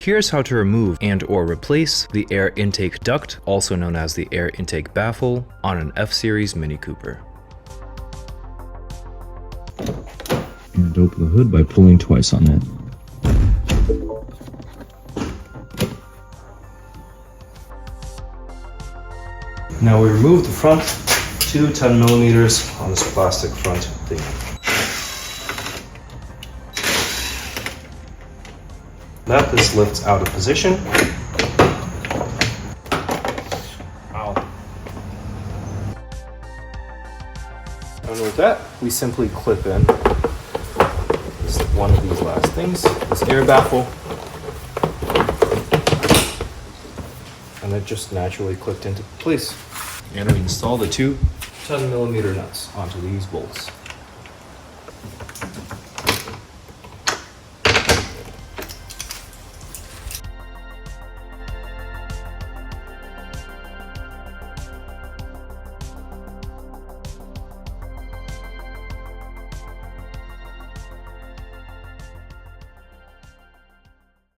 Here's how to remove and or replace the air intake duct, also known as the air intake baffle, on an F-Series Mini Cooper. And open the hood by pulling twice on it. Now we remove the front, two 10mm on this plastic front thing. That this lifts out of position. Ow. And with that, we simply clip in one of these last things, this air baffle, and it just naturally clipped into place. And we install the two 10mm nuts onto these bolts.